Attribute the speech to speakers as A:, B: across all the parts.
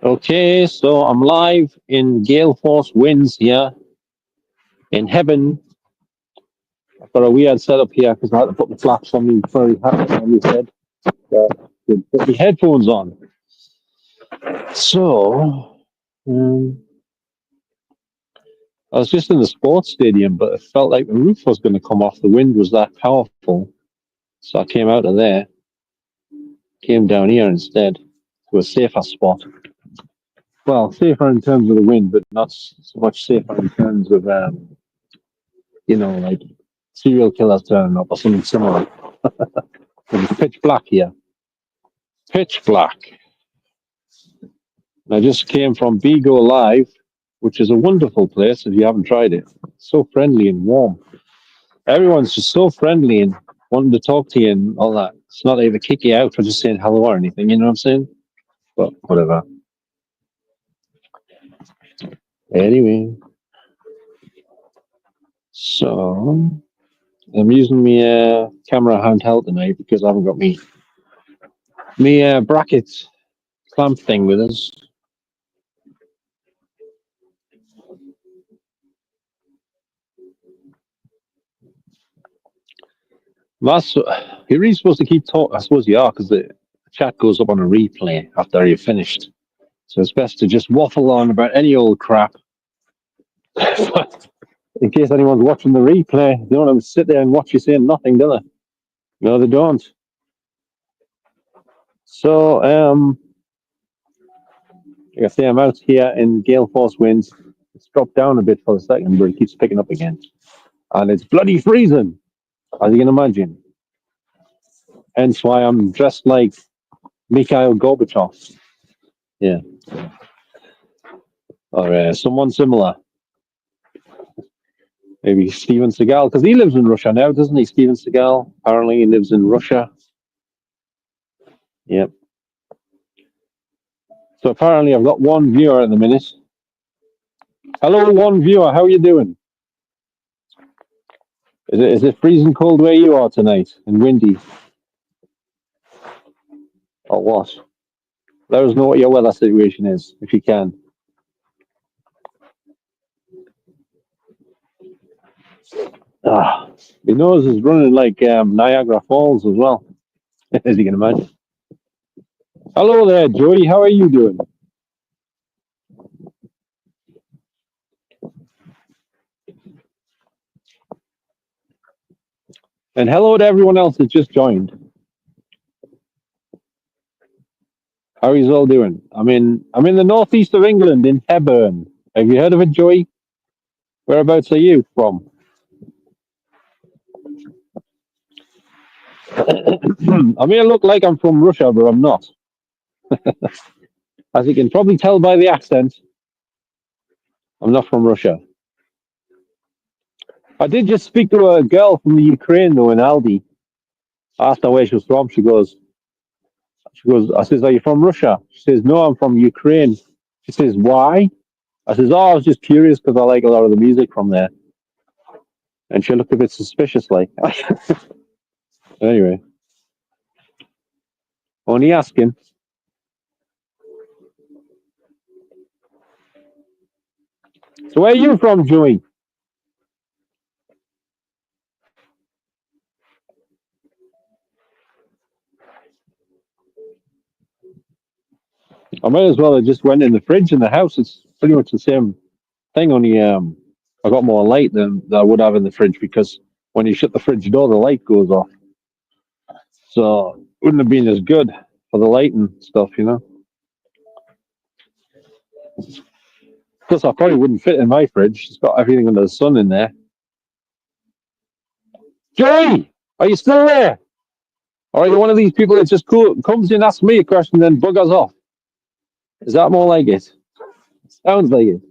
A: Okay, so I'm live in gale force winds here in Hebburn. I've got a weird setup here because I had to put the flaps on me very hard on my head. To put my headphones on. So, I was just in the sports stadium, but it felt like the roof was going to come off. The wind was that powerful. So I came out of there, came down here instead to a safer spot. Well, safer in terms of the wind, but not so much safer in terms of, like serial killers turning up or something similar. It's pitch black here. Pitch black. I just came from Bigo Live, which is a wonderful place if you haven't tried it. So friendly and warm. Everyone's just so friendly and wanting to talk to you and all that. It's not even kick you out for just saying hello or anything, you know what I'm saying? But whatever. Anyway. So I'm using my camera handheld tonight because I haven't got me bracket clamp thing with us. That's you're really supposed to keep talking. I suppose you are because the chat goes up on a replay after you're finished. So it's best to just waffle on about any old crap. In case anyone's watching the replay, they don't have to sit there and watch you saying nothing, do they? No, they don't. So, like I say, I'm out here in gale force winds. It's dropped down a bit for a second, but it keeps picking up again. And it's bloody freezing, as you can imagine. Hence why I'm dressed like Mikhail Gorbachev. Yeah. Or someone similar. Maybe Steven Seagal, because he lives in Russia now, doesn't he? Steven Seagal. Apparently, he lives in Russia. Yep. So apparently, I've got one viewer at the minute. Hello, one viewer. How are you doing? Is it freezing cold where you are tonight and windy? Or what? Let us know what your weather situation is, if you can. Ah, my nose is running like Niagara Falls as well, as you can imagine. Hello there, Joey. How are you doing? And hello to everyone else that just joined. How are you all doing? I'm in the northeast of England, in Hebburn. Have you heard of it, Joey? Whereabouts are you from? I may look like I'm from Russia, but I'm not. As you can probably tell by the accent, I'm not from Russia. I did just speak to a girl from the Ukraine, though, in Aldi. I asked her where she was from. I says, are you from Russia? She says, no, I'm from Ukraine. She says, why? I says, oh, I was just curious because I like a lot of the music from there. And she looked a bit suspicious, like. Anyway, only asking. So where are you from, Joey? I might as well have just went in the fridge in the house. It's pretty much the same thing, only I got more light than I would have in the fridge because when you shut the fridge door, the light goes off. So it wouldn't have been as good for the light and stuff, you know. Plus, I probably wouldn't fit in my fridge. It's got everything under the sun in there. Joey, are you still there? Or are you one of these people that just comes in, asks me a question, then buggers off? Is that more like it? Sounds like it.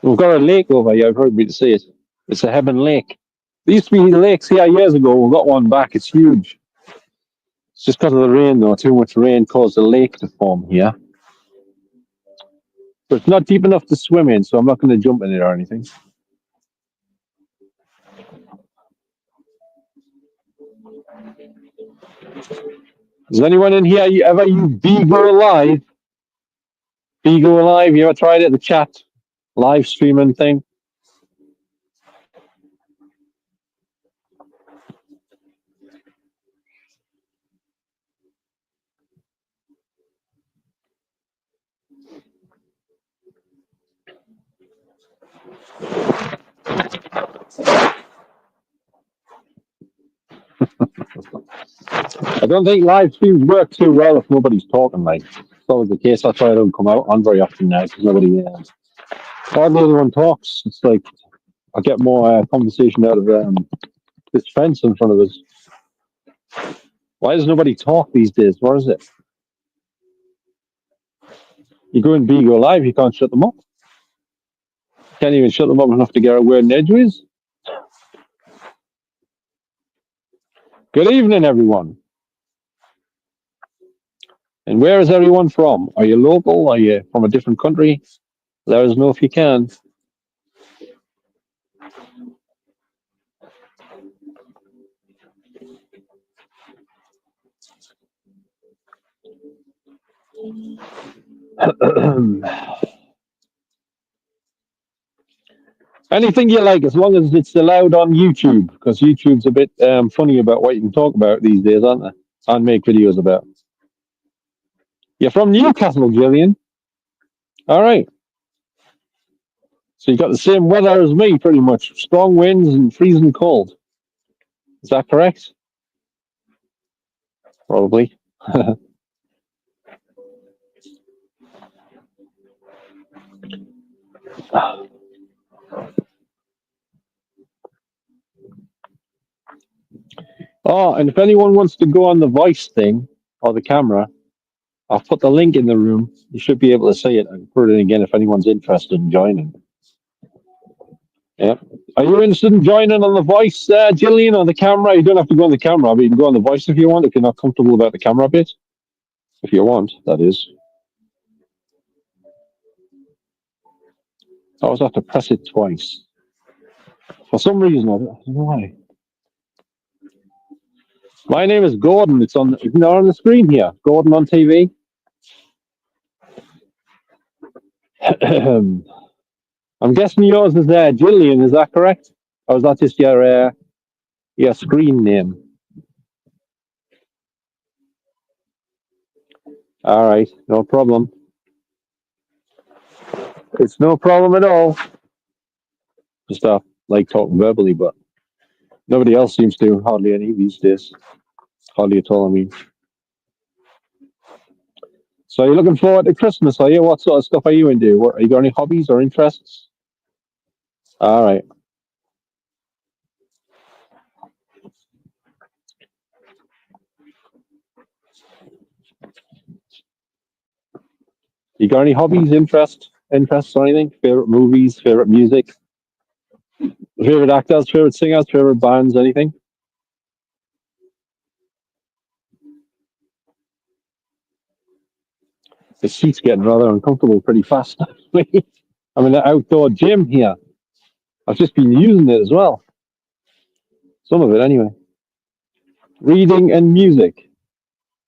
A: We've got a lake over here. I've heard me to say it. It's a Hebburn Lake. There used to be lakes here years ago. We've got one back. It's huge. It's just because of the rain, though. Too much rain caused a lake to form here. But it's not deep enough to swim in, so I'm not going to jump in it or anything. Does anyone in here ever use Beagle Live? Beagle Live, you ever tried it? The chat live streaming thing? I don't think live streams work too well if nobody's talking. Like, it's always the case. That's why I don't come out on very often now because nobody, hardly anyone talks. It's like I get more conversation out of this fence in front of us. Why does nobody talk these days? What is it? You go in Beagle Live, you can't shut them up. Can't even shut them up enough to get a word in edgeways. Good evening, everyone. And where is everyone from? Are you local? Are you from a different country? Let us know if you can. Anything you like, as long as it's allowed on YouTube, because YouTube's a bit funny about what you can talk about these days, aren't they? And make videos about. You're from Newcastle, Gillian. All right. So you got the same weather as me, pretty much. Strong winds and freezing cold. Is that correct? Probably. Oh, and if anyone wants to go on the voice thing or the camera, I'll put the link in the room. You should be able to see it and put it in again if anyone's interested in joining. Yeah. Are you interested in joining on the voice, Gillian, on the camera? You don't have to go on the camera, but you can go on the voice if you want, if you're not comfortable about the camera bit. If you want, that is. I always have to press it twice. For some reason, I don't know why. My name is Gordon. It's on the screen here. Gordon on TV. I'm guessing yours is Gillian. Is that correct? Or is that just your screen name? All right, no problem. It's no problem at all. Just like talking verbally, but nobody else seems to. Hardly any these days. Hardly at all. I mean. So you're looking forward to Christmas, are you? What sort of stuff are you into? What, you got any hobbies or interests? All right. You got any hobbies, interests or anything? Favorite movies, favorite music, favorite actors, favorite singers, favorite bands, anything? The seat's getting rather uncomfortable pretty fast. I'm in an outdoor gym here. I've just been using it as well. Some of it, anyway. Reading and music.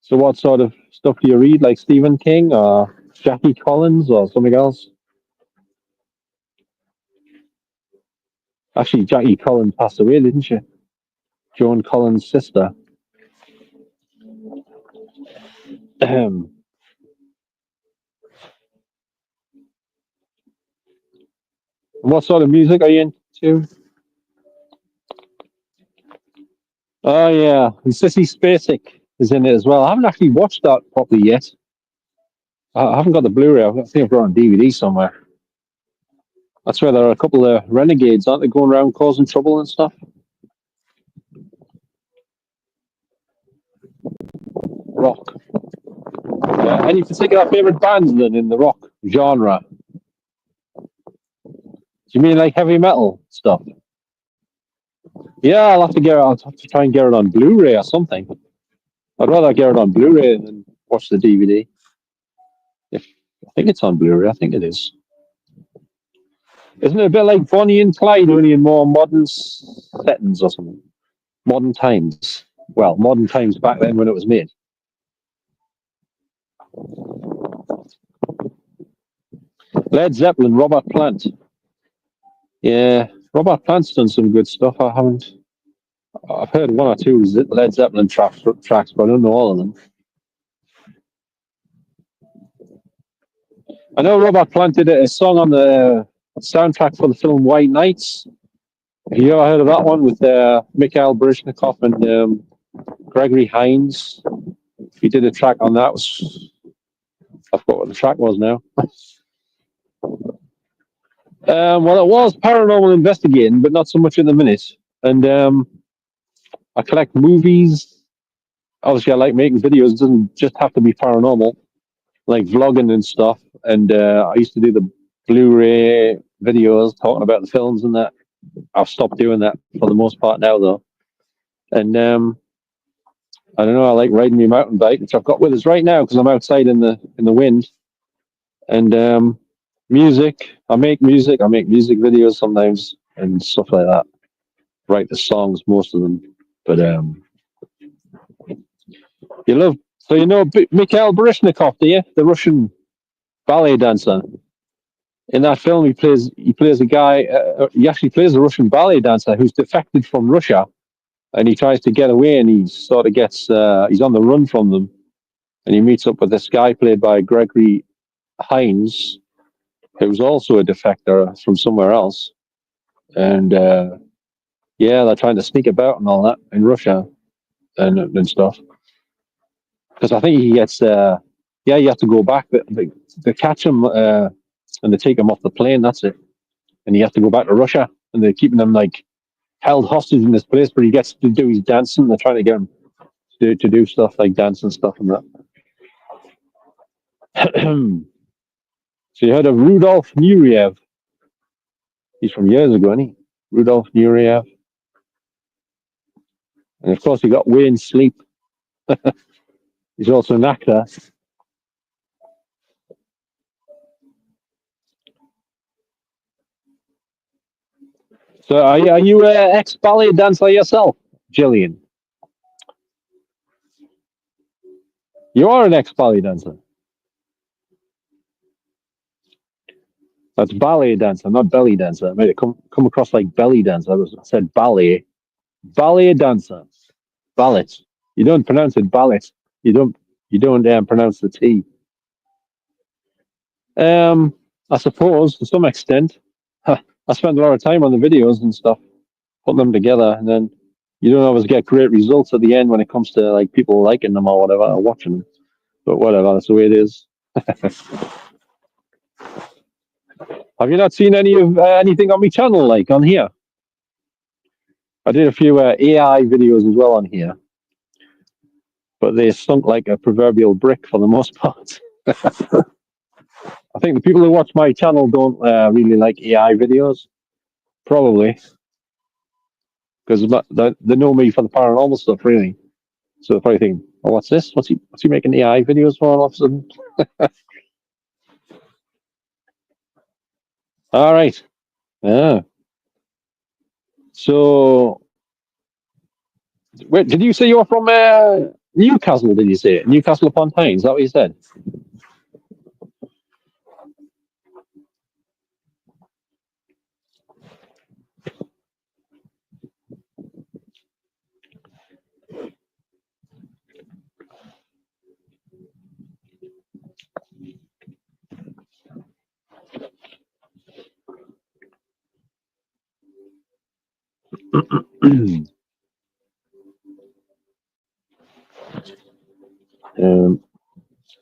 A: So, what sort of stuff do you read? Like Stephen King or Jackie Collins or something else? Actually, Jackie Collins passed away, didn't she? Joan Collins' sister. What sort of music are you into? Oh yeah, and Sissy Spacek is in it as well. I haven't actually watched that properly yet. I haven't got the Blu-ray. I think I've got it on DVD somewhere. That's where there are a couple of renegades, aren't they, going around causing trouble and stuff? Rock. Yeah. Any particular favorite bands then in the rock genre? Do you mean like heavy metal stuff? Yeah, I'll have to I'll have to try and get it on Blu-ray or something. I'd rather get it on Blu-ray than watch the DVD. If I think it's on Blu-ray, I think it is. Isn't it a bit like Bonnie and Clyde, only in more modern settings or something? Modern times. Well, modern times back then when it was made. Led Zeppelin, Robert Plant. Yeah, Robert Plant's done some good stuff. I've heard one or two Led Zeppelin tracks, but I don't know all of them. I know Robert Plant did a song on the soundtrack for the film White Nights. Have you ever heard of that one with Mikhail Baryshnikov and Gregory Hines? He did a track on that. I forgot what the track was now. Well, it was paranormal investigating, but not so much in the minute. And I collect movies. Obviously, I like making videos. It doesn't just have to be paranormal, like vlogging and stuff. And I used to do the Blu-ray videos talking about the films and that. I've stopped doing that for the most part now, though. And I don't know. I like riding my mountain bike, which I've got with us right now because I'm outside in the wind. And music. I make music. I make music videos sometimes and stuff like that. Write the songs, most of them. But you love. So you know Mikhail Baryshnikov, do you? The Russian ballet dancer. In that film, he plays a guy. He actually plays a Russian ballet dancer who's defected from Russia, and he tries to get away, and he sort of gets. He's on the run from them, and he meets up with this guy played by Gregory Hines, who's also a defector from somewhere else, and yeah, they're trying to sneak about and all that in Russia and stuff. Because I think he gets. Yeah, you have to go back. They catch him and they take him off the plane. That's it, and you have to go back to Russia, and they're keeping him like held hostage in this place where he gets to do his dancing. They're trying to get him to do stuff like dance and stuff and that. So you heard of Rudolf Nureyev? He's from years ago, isn't he? Rudolf Nureyev. And of course, you got Wayne Sleep. He's also an actor. So are you an ex-ballet dancer yourself, Gillian? You are an ex-ballet dancer. That's ballet dancer, not belly dancer. I made it come across like belly dancer. I said ballet. Ballet dancer. Ballet. You don't pronounce it ballet. You don't pronounce the T. I suppose to some extent. I spend a lot of time on the videos and stuff, putting them together, and then you don't always get great results at the end when it comes to like people liking them or whatever, or watching them. But whatever, that's the way it is. Have you not seen anything on my channel like on here? I did a few AI videos as well on here, but they sunk like a proverbial brick for the most part. I think the people who watch my channel don't really like AI videos, probably because they know me for the paranormal stuff, really. So they're probably thinking, "Oh, what's this? What's he making AI videos for all of a sudden?" All right. Yeah. So, wait, did you say you were from Newcastle? Did you say Newcastle upon Tyne? Is that what you said? um,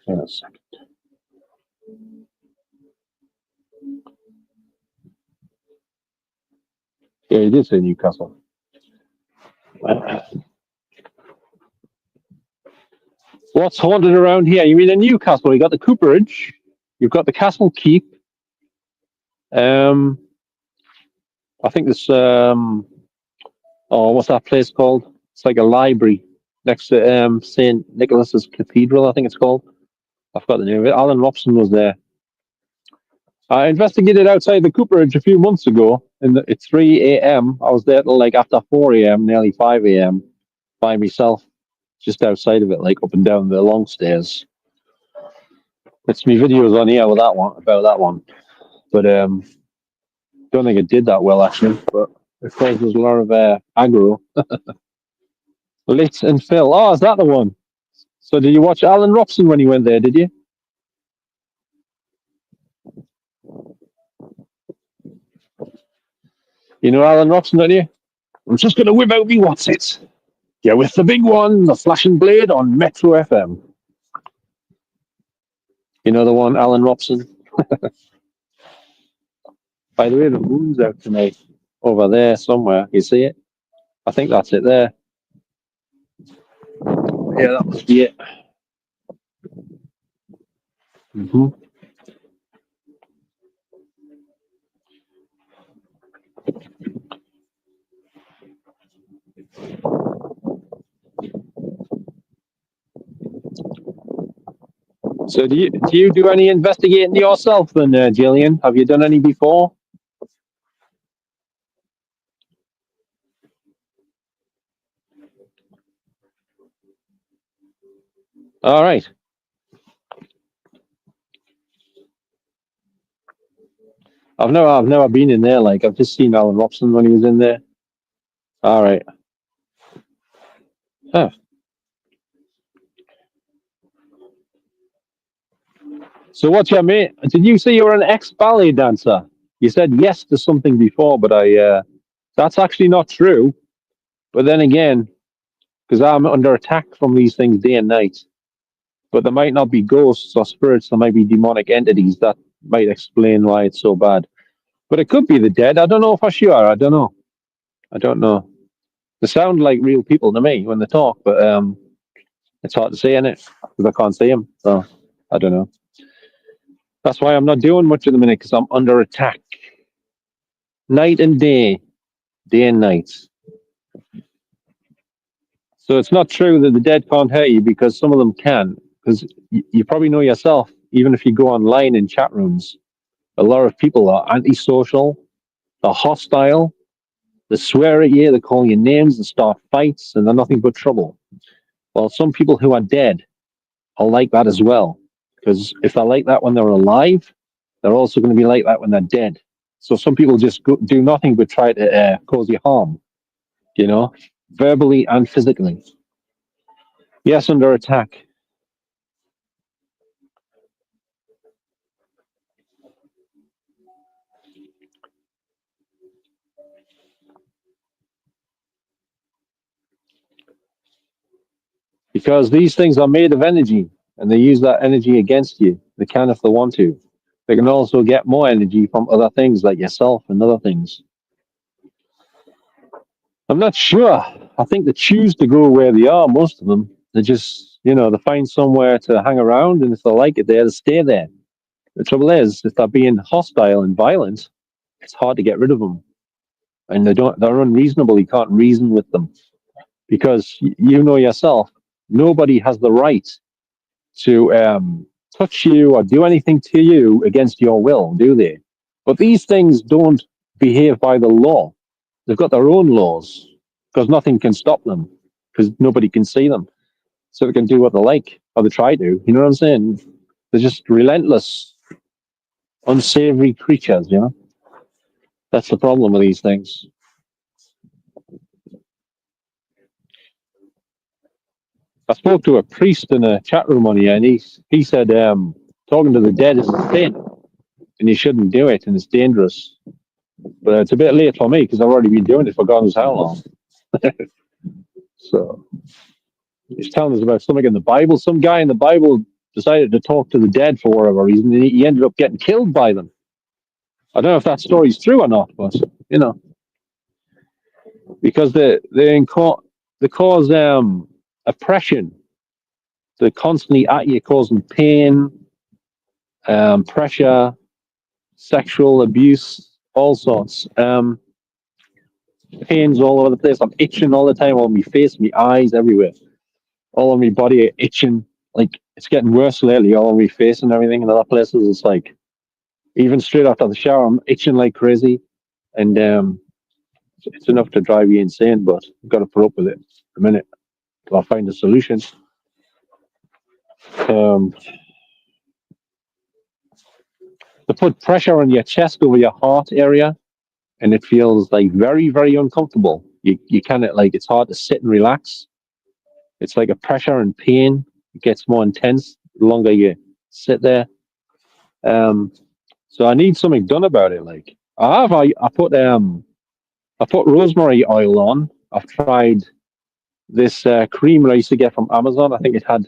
A: hang on a second. Yeah, you did say Newcastle. What's haunted around here? You mean in Newcastle? You got the Cooperage, you've got the Castle Keep. I think this. Oh, what's that place called? It's like a library next to St. Nicholas's Cathedral, I think it's called. I forgot the name of it. Alan Robson was there. I investigated outside the Cooperage a few months ago at 3 a.m. I was there till like after 4 a.m., nearly 5 a.m. by myself, just outside of it, like up and down the long stairs. It's me videos on here with that one about that one, but don't think it did that well actually. But it causes a lot of aggro. Lit and Phil. Oh, is that the one? So did you watch Alan Robson when you went there? Did you? You know Alan Robson, don't you? I'm just gonna whip out me what's it. Yeah, with the big one, the flashing blade on Metro FM. You know the one, Alan Robson. By the way, the moon's out tonight. Over there somewhere. You see it? I think that's it there. Yeah, that must be it. hmm So do you do any investigating yourself then, Gillian? Have you done any before? All right. I've never been in there. Like I've just seen Alan Robson when he was in there. All right. Huh. So what's your mate? Did you say you were an ex-ballet dancer? You said yes to something before, but that's actually not true. But then again, because I'm under attack from these things day and night. But there might not be ghosts or spirits. There might be demonic entities that might explain why it's so bad. But it could be the dead. I don't know for sure. I don't know. I don't know. They sound like real people to me when they talk, but it's hard to say, innit? Because I can't see them. So I don't know. That's why I'm not doing much at the minute because I'm under attack night and day and night. So it's not true that the dead can't hurt you because some of them can. Because you probably know yourself, even if you go online in chat rooms, a lot of people are antisocial, they're hostile, they swear at you, they call you names and start fights, and they're nothing but trouble. Well, some people who are dead are like that as well. Because if they're like that when they're alive, they're also going to be like that when they're dead. So some people just do nothing but try to cause you harm, you know, verbally and physically. Yes, under attack. Because these things are made of energy and they use that energy against you. They can if they want to. They can also get more energy from other things like yourself and other things. I'm not sure. I think they choose to go where they are, most of them. They just, they find somewhere to hang around, and if they like it there, they stay there. The trouble is, if they're being hostile and violent, it's hard to get rid of them. And they're unreasonable. You can't reason with them because you know yourself, nobody has the right to touch you or do anything to you against your will, do they? But these things don't behave by the law. They've got their own laws because nothing can stop them because nobody can see them. So they can do what they like or they try to. You know what I'm saying? They're just relentless, unsavory creatures. That's the problem with these things. I spoke to a priest in a chat room on here and he said talking to the dead is a sin and you shouldn't do it and it's dangerous. But it's a bit late for me because I've already been doing it for God knows how long. So he's telling us about something in the Bible. Some guy in the Bible decided to talk to the dead for whatever reason. And he ended up getting killed by them. I don't know if that story's true or not, but because they cause oppression. They're constantly at you, causing pain, pressure, sexual abuse, all sorts. Pains all over the place. I'm itching all the time on my face, my eyes, everywhere. All on my body itching. Like it's getting worse lately. All on my face and everything. In other places, it's like even straight after the shower, I'm itching like crazy, and it's enough to drive you insane. But you've got to put up with it a minute till I find a solution. Um, to put pressure on your chest over your heart area, and it feels like very, very uncomfortable. You kind of like it's hard to sit and relax. It's like a pressure and pain. It gets more intense the longer you sit there. Um, so I need something done about it. Like I put rosemary oil on. I've tried this cream that I used to get from Amazon. I think it had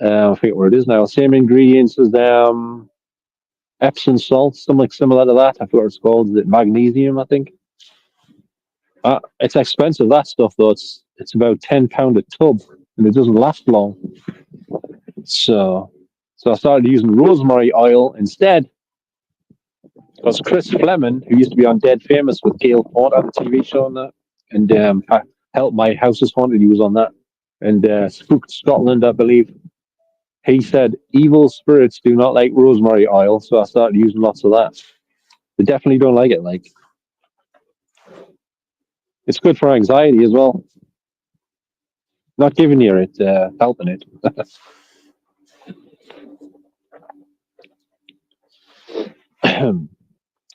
A: I forget what it is now. Same ingredients as Epsom salt, something similar to that. I forgot what it's called. Is it magnesium? I think. It's expensive that stuff though. It's about £10 a tub, and it doesn't last long. So I started using rosemary oil instead because Chris Fleming, who used to be on Dead Famous with Gail Porter, the TV show and that, and helped My House is Haunted. He was on that, and Spooked Scotland, I believe. He said evil spirits do not like rosemary oil, so I started using lots of that. They definitely don't like it. Like it's good for anxiety as well. Not giving you it, helping it.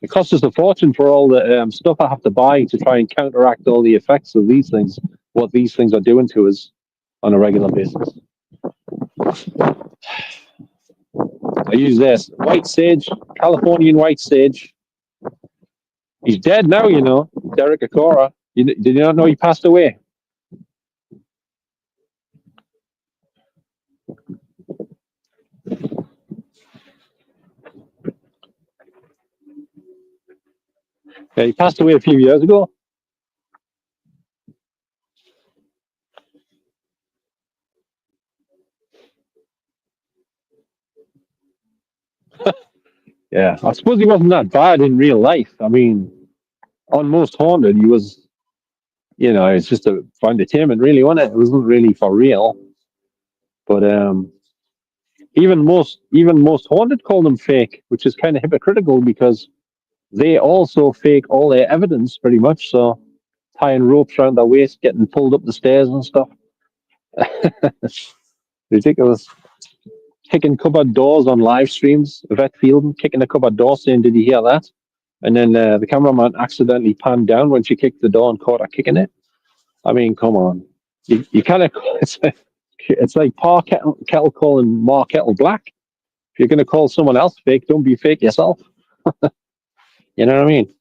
A: It costs us a fortune for all the stuff I have to buy to try and counteract all the effects of these things, what these things are doing to us on a regular basis. I use this white sage, Californian white sage. He's dead now, you know, Derek Acora. Did you not know he passed away? Yeah, he passed away a few years ago. Yeah, I suppose he wasn't that bad in real life. I mean, on Most Haunted, he was, you know, it's just a for entertainment, really, wasn't it? It wasn't really for real. But even most haunted call them fake, which is kind of hypocritical because they also fake all their evidence pretty much. So tying ropes around their waist, getting pulled up the stairs and stuff. Ridiculous. Kicking cupboard doors on live streams. Yvette Fielding kicking a cupboard door, saying, "Did you hear that?" And then the cameraman accidentally panned down when she kicked the door and caught her kicking it. I mean, come on. You kind of it's like Pa Kettle calling Ma Kettle black. If you're going to call someone else fake, don't be fake yourself. You know what I mean?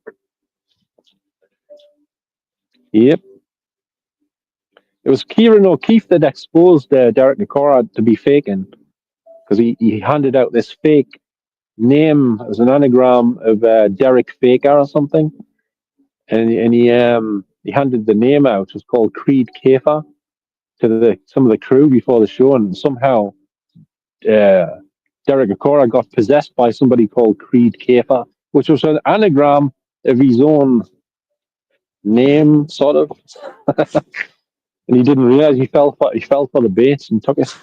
A: Yep. It was Kieran O'Keefe that exposed Derek Nakora to be faking because he handed out this fake name as an anagram of Derek Faker or something, and he handed the name out. It was called Creed Kafer to some of the crew before the show, and somehow uh, Derek Nakora got possessed by somebody called Creed Kafer, which was an anagram of his own name, sort of. And he didn't realize he fell for the baits and took it.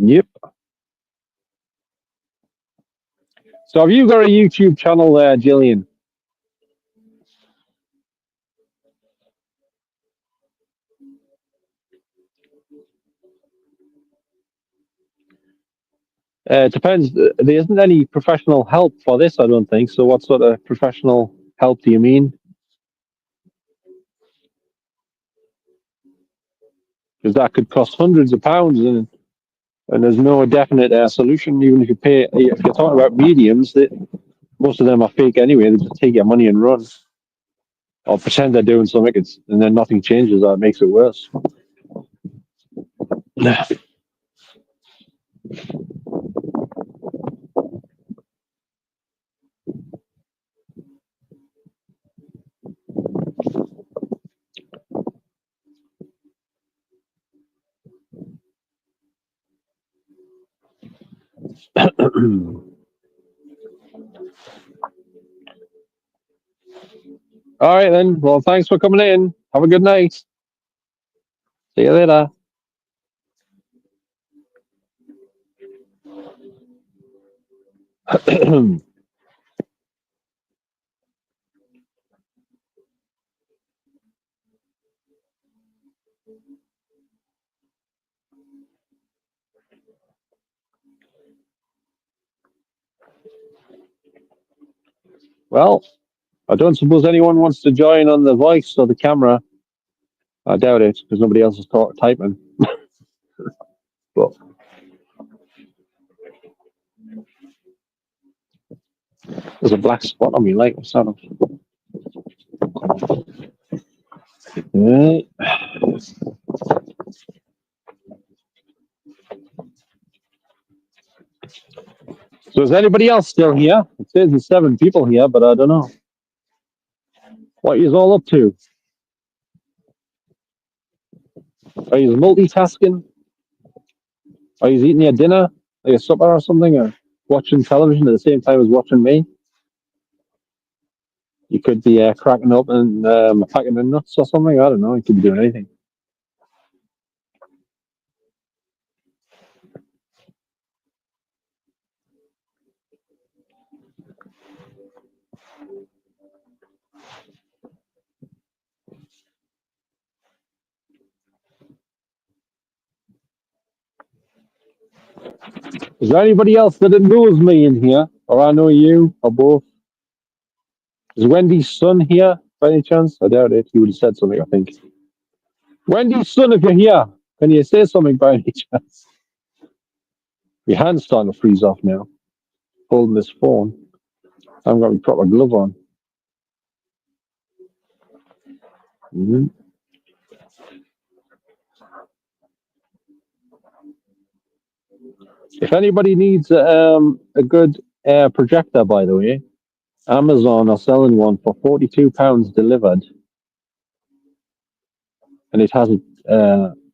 A: Yep. So have you got a YouTube channel there, Jillian? It depends. There isn't any professional help for this, I don't think. So what sort of professional help do you mean? Because that could cost hundreds of pounds, and there's no definite solution. Even if you're talking about mediums, that most of them are fake anyway. They just take your money and run, or pretend they're doing something, and then nothing changes, or it makes it worse. All right then. Well, thanks for coming in. Have a good night. See you later. Well, I don't suppose anyone wants to join on the voice or the camera. I doubt it, because nobody else is typing. But there's a black spot on me light. What's that? Right. So is anybody else still here? It says there's 7 people here, but I don't know. What you all up to? Are you multitasking? Are you eating your dinner, like a supper or something, or watching television at the same time as watching me? You could be cracking up and packing the nuts or something. I don't know. You could be doing anything. Is there anybody else that knows me in here, or I know you, or both? Is Wendy's son here by any chance? I doubt it. He would have said something, I think. Wendy's son, if you're here, can you say something by any chance? Your hand's starting to freeze off now, holding this phone. I haven't got my proper glove on. Mm-hmm. If anybody needs a good projector, by the way, Amazon are selling one for £42 delivered, and it has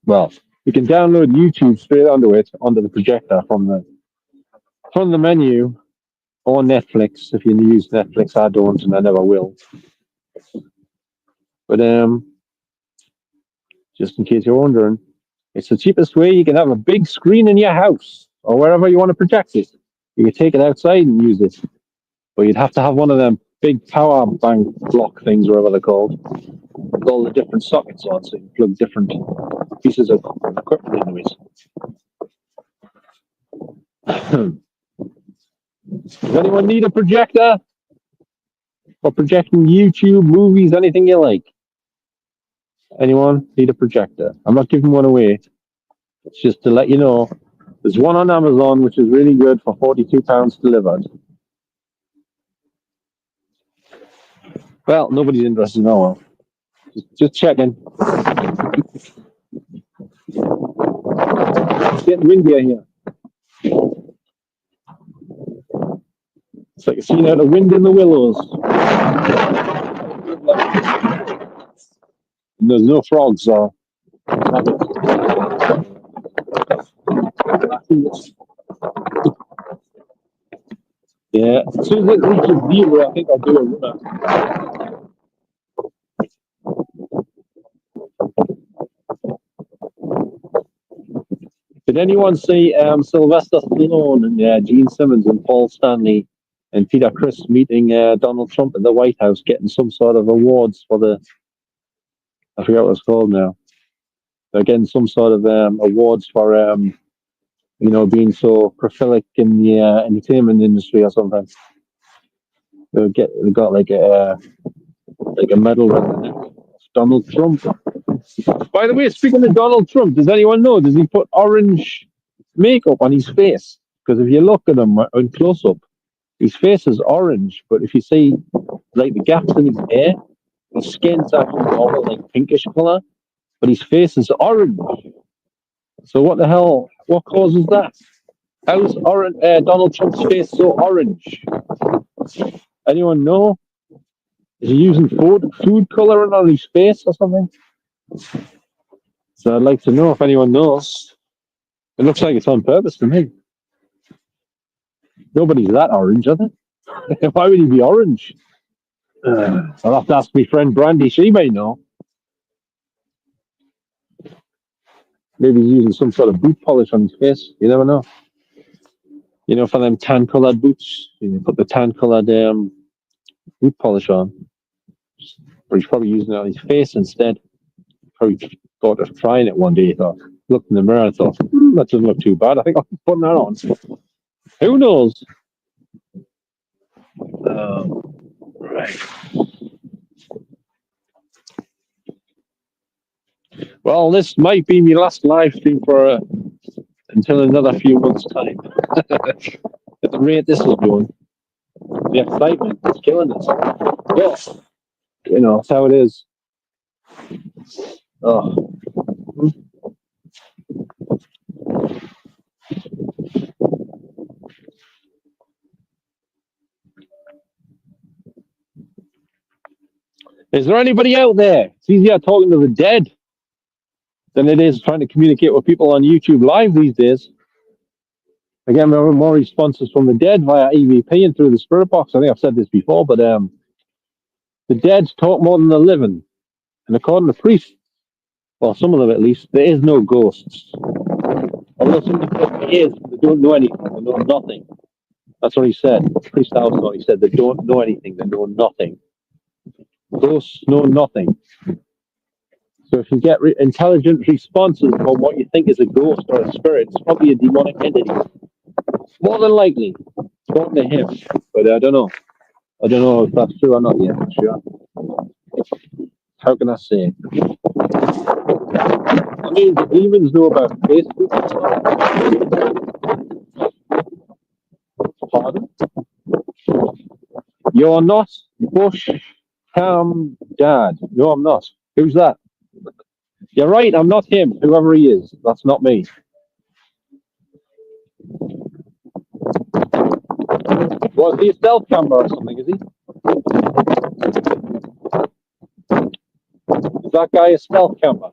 A: well, you can download YouTube straight onto the projector from the menu, or Netflix if you use Netflix. I don't, and I never will. But just in case you're wondering, it's the cheapest way you can have a big screen in your house or wherever you want to project it. You can take it outside and use it, but you'd have to have one of them big power bank block things, whatever they're called, with all the different sockets on, so you can plug different pieces of equipment into it. Does anyone need a projector for projecting YouTube, movies, anything you like? Anyone need a projector? I'm not giving one away. It's just to let you know. There's one on Amazon which is really good for £42 delivered. Well, nobody's interested in that one. Just checking. It's getting windier here. It's like a scene out of Wind in the Willows. And there's no frogs, so. Yeah, as soon as it reaches 0, I think I'll do a runner. Did anyone see Sylvester Stallone and Gene Simmons and Paul Stanley and Peter Criss meeting Donald Trump at the White House, getting some sort of awards for I forget what it's called now. They're getting some sort of awards for being so prolific in the entertainment industry or something. They got like a medal around the neck of Donald Trump. By the way, speaking of Donald Trump, does anyone know? Does he put orange makeup on his face? Because if you look at him in close up, his face is orange, but if you see like the gaps in his hair, his skin's actually more like pinkish color, but his face is orange. So what the hell? What causes that? How's Donald Trump's face so orange? Anyone know? Is he using food coloring on his face or something? So I'd like to know if anyone knows. It looks like it's on purpose to me. Nobody's that orange, are they? Why would he be orange? I'll have to ask my friend Brandy. She may know. Maybe he's using some sort of boot polish on his face. You never know. You know, for them tan-coloured boots, you put the tan-coloured boot polish on. But he's probably using it on his face instead. Probably thought of trying it one day. He thought, looked in the mirror and thought, that doesn't look too bad. I think I'll be putting that on. Who knows? Right. Well, this might be my last live stream for until another few months' time. At the rate this is going, the excitement is killing us. Yes, you know, that's how it is. Oh. Is there anybody out there? It's easier talking to the dead than it is trying to communicate with people on YouTube Live these days. Again, there are more responses from the dead via EVP and through the spirit box. I think I've said this before, but the dead talk more than the living. And according to priests, well, some of them at least, there is no ghosts. Although somebody said there is, they don't know anything, they know nothing. That's what he said. Priest House, he said they don't know anything, they know nothing. Ghosts know nothing. So if you get intelligent responses from what you think is a ghost or a spirit, it's probably a demonic entity. More than likely, talking to him. But I don't know. I don't know if that's true or not yet. Sure. How can I say? I mean, the demons know about Facebook. Pardon? You're not Bush Cam Dad. No, I'm not. Who's that? You're right, I'm not him, whoever he is. That's not me. Was he a stealth camera or something, is he? Is that guy a stealth camera?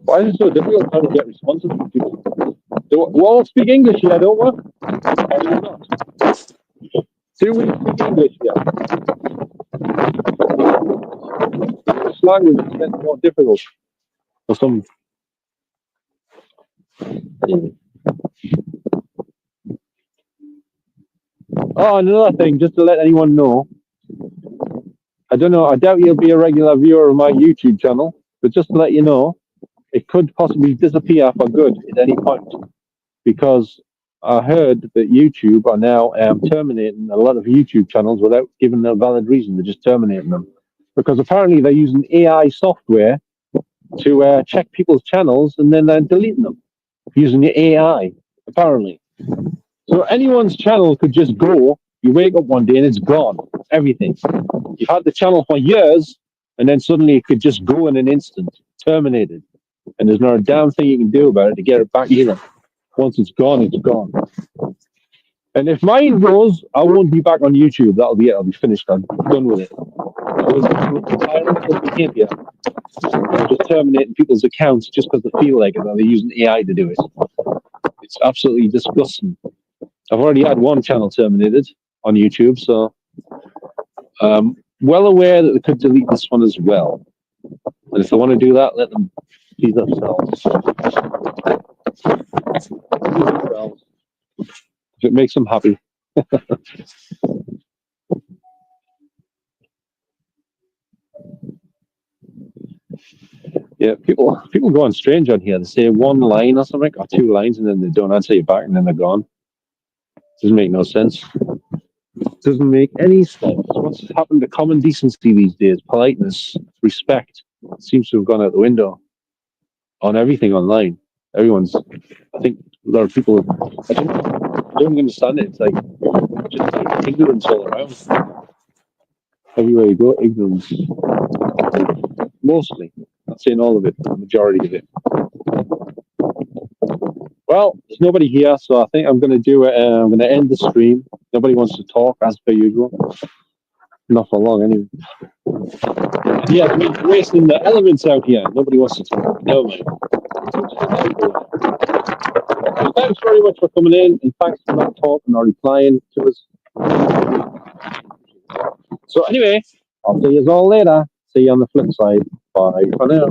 A: Why is it so difficult trying to get responses from people? We all speak English here, don't we? Or do we not? Do we speak English here? This language is getting more difficult for some. Oh, another thing, just to let anyone know, I don't know, I doubt you'll be a regular viewer of my YouTube channel, but just to let you know, it could possibly disappear for good at any point, because I heard that YouTube are now terminating a lot of YouTube channels without giving a valid reason. They're just terminating them because apparently they're using AI software to check people's channels and then they're deleting them using the AI, apparently. So anyone's channel could just go, you wake up one day and it's gone, everything. You've had the channel for years and then suddenly it could just go in an instant, terminated. And there's not a damn thing you can do about it to get it back either. Once it's gone, it's gone. And if mine goes, I won't be back on YouTube. That'll be it. I'll be finished. I'm done with it. I was behavior. I'm just terminating people's accounts just because they feel like it, and they're using AI to do it. It's absolutely disgusting. I've already had one channel terminated on YouTube, so well aware that they could delete this one as well. And if they want to do that, let them please themselves. If it makes them happy. Yeah, people go on strange on here. They say one line or something, or two lines, and then they don't answer you back, and then they're gone. Doesn't make no sense. Doesn't make any sense. What's happened to common decency these days? Politeness, respect seems to have gone out the window on everything online. Everyone's, I think a lot of people, I don't understand it. It's like just like ignorance all around. Everywhere you go, ignorance. Mostly. Not saying all of it, but the majority of it. Well, there's nobody here, so I think I'm going to do it. I'm going to end the stream. Nobody wants to talk, as per usual. Not for long, anyway. Yeah, we're wasting the elements out here. Nobody wants to talk. No, man. Thanks very much for coming in, and thanks for not talking or replying to us. So anyway, I'll see you all later. See you on the flip side. Bye for now.